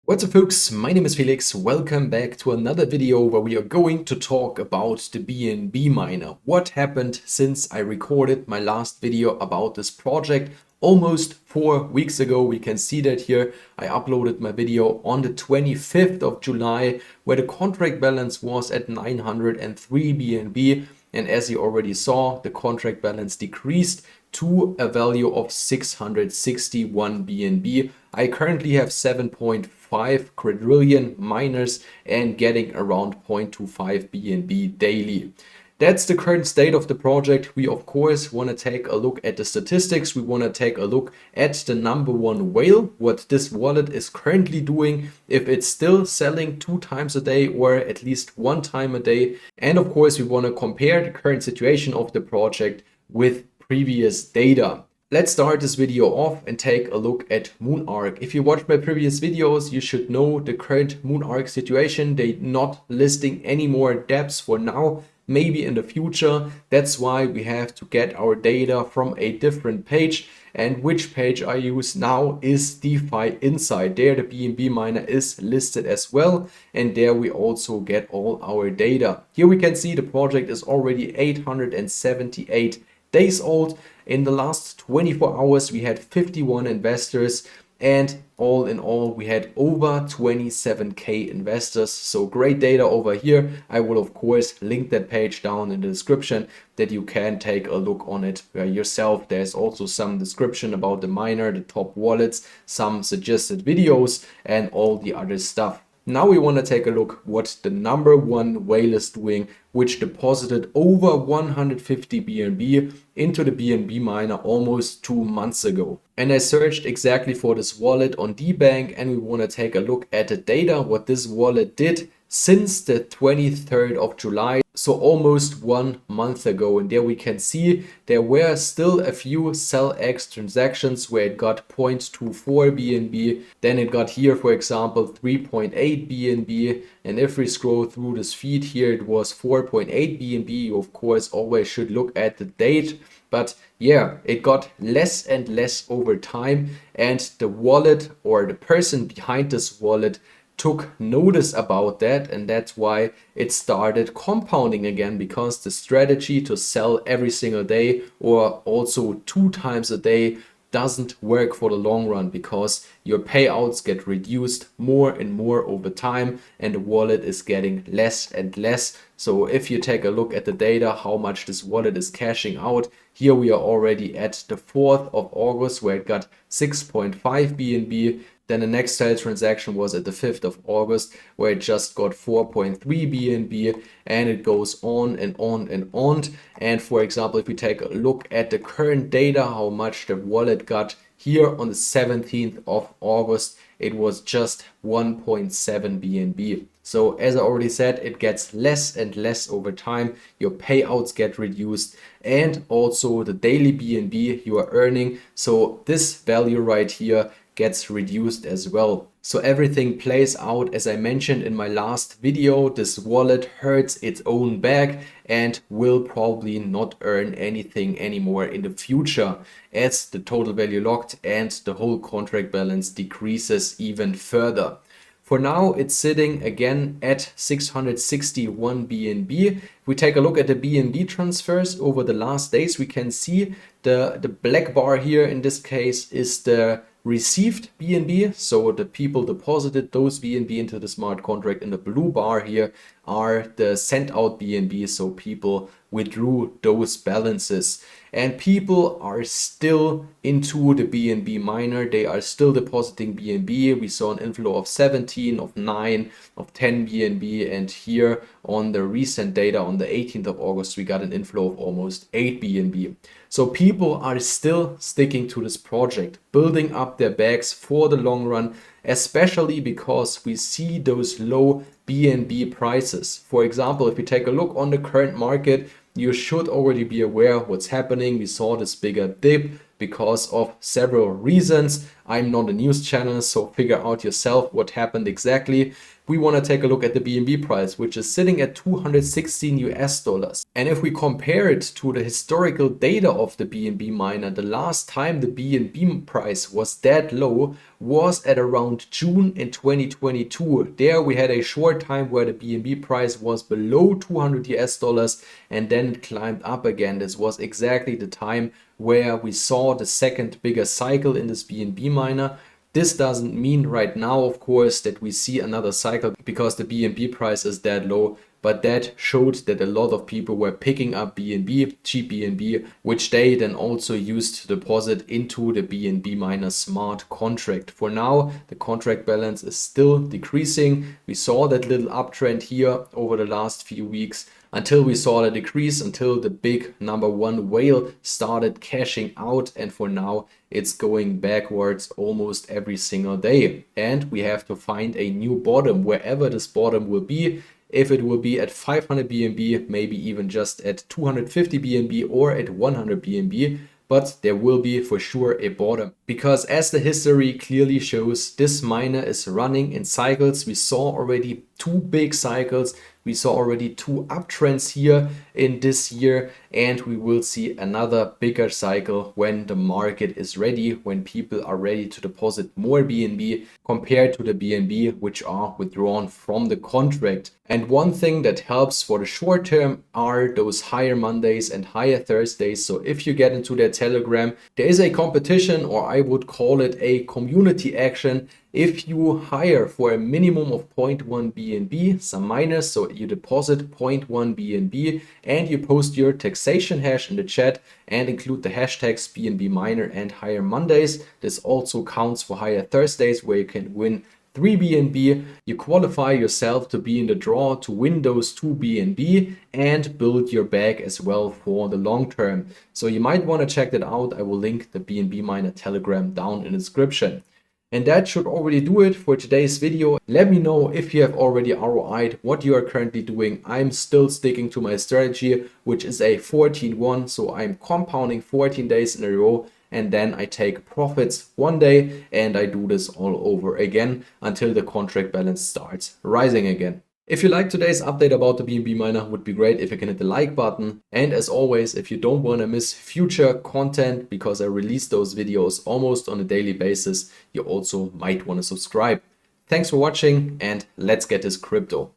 What's up folks, my name is Felix. Welcome back to another video where we are going to talk about the BNB miner. What happened since I recorded my last video about this project almost 4 weeks ago. We can see that here. I uploaded my video on the 25th of July where the contract balance was at 903 BNB. And as you already saw, the contract balance decreased to a value of 661 BNB. I currently have 7.5 quadrillion miners and getting around 0.25 BNB daily. That's the current state of the project. We of course want to take a look at the statistics. We want to take a look at the number one whale, what this wallet is currently doing, if it's still selling 2 times a day or at least 1 time a day. And of course we want to compare the current situation of the project with previous data. Let's start this video off and take a look at Moonark. If you watched my previous videos, you should know the current Moonark situation. They're not listing any more dApps for now, maybe in the future. That's why we have to get our data from a different page. And which page I use now is Defi Insight. There the BNB miner is listed as well. And there we also get all our data. Here we can see the project is already 878 days old. In the last 24 hours we had 51 investors, and all in all we had over 27k investors. So great data over here. I will of course link that page down in the description that you can take a look on it yourself. There's also some description about the miner, the top wallets, some suggested videos and all the other stuff. Now we want to take a look what the number one whale is doing, which deposited over 150 BNB into the BNB miner almost 2 months ago. And I searched exactly for this wallet on dbank, and we want to take a look at the data, what this wallet did since the 23rd of July, so almost 1 month ago. And there we can see there were still a few sell X transactions where it got 0.24 BNB, then it got here for example 3.8 BNB, and if we scroll through this feed here it was 4.8 BNB. You of course always should look at the date. But yeah, it got less and less over time, and the wallet or the person behind this wallet took notice about that, and that's why it started compounding again, because the strategy to sell every single day or also 2 times a day doesn't work for the long run, because your payouts get reduced more and more over time and the wallet is getting less and less. So if you take a look at the data, how much this wallet is cashing out, here we are already at the 4th of August where it got 6.5 BNB. Then the next sale transaction was at the 5th of August where it just got 4.3 BNB, and it goes on and on and on. And for example, if we take a look at the current data, how much the wallet got here on the 17th of August, it was just 1.7 BNB. So as I already said, it gets less and less over time. Your payouts get reduced, and also the daily BNB you are earning. So this value right here gets reduced as well. So everything plays out as I mentioned in my last video. This wallet hurts its own back and will probably not earn anything anymore in the future as the total value locked and the whole contract balance decreases even further. For now, it's sitting again at 661 BNB. If we take a look at the BNB transfers over the last days, we can see the black bar here in this case is the received BNB, so the people deposited those BNB into the smart contract, and the blue bar here are the sent out BNB, so people withdrew those balances. And people are still into the BNB miner, they are still depositing BNB. We saw an inflow of 17, of 9, of 10 BNB, and here on the recent data on the 18th of August we got an inflow of almost 8 BNB. So people are still sticking to this project, building up their bags for the long run, especially because we see those low BNB prices. For example, if we take a look on the current market, you should already be aware of what's happening. We saw this bigger dip, because of several reasons. I'm not a news channel, so figure out yourself what happened exactly. We want to take a look at the BNB price, which is sitting at 216 US dollars. And if we compare it to the historical data of the BNB miner, the last time the BNB price was that low was at around June in 2022. There we had a short time where the BNB price was below 200 US dollars and then it climbed up again. This was exactly the time where we saw the second bigger cycle in this BNB miner. This doesn't mean right now, of course, that we see another cycle because the BNB price is that low, but that showed that a lot of people were picking up BNB, cheap BNB, which they then also used to deposit into the BNB miner smart contract. For now, the contract balance is still decreasing. We saw that little uptrend here over the last few weeks, until we saw the decrease, until the big number one whale started cashing out, and for now it's going backwards almost every single day. And we have to find a new bottom, wherever this bottom will be. If it will be at 500 BNB, maybe even just at 250 BNB or at 100 BNB, but there will be for sure a bottom, because as the history clearly shows, this miner is running in cycles. We saw already two big cycles. We saw already two uptrends here in this year, and we will see another bigger cycle when the market is ready, when people are ready to deposit more BNB compared to the BNB which are withdrawn from the contract. And one thing that helps for the short term are those higher Mondays and higher Thursdays. So if you get into their Telegram, there is a competition, or I would call it a community action. If you hire for a minimum of 0.1 BNB, some miners, so you deposit 0.1 BNB and you post your taxation hash in the chat and include the hashtags BNB miner and higher Mondays. This also counts for higher Thursdays, where you can win 3 BNB. You qualify yourself to be in the draw to win those 2 BNB and build your bag as well for the long term. So you might want to check that out. I will link the BNB miner Telegram down in the description. And that should already do it for today's video. Let me know if you have already ROI'd, what you are currently doing. I'm still sticking to my strategy, which is a 14-1. So I'm compounding 14 days in a row, and then I take profits one day and I do this all over again until the contract balance starts rising again. If you like today's update about the BNB miner, would be great if you can hit the like button. And as always, if you don't want to miss future content, because I release those videos almost on a daily basis, you also might want to subscribe. Thanks for watching, and let's get this crypto.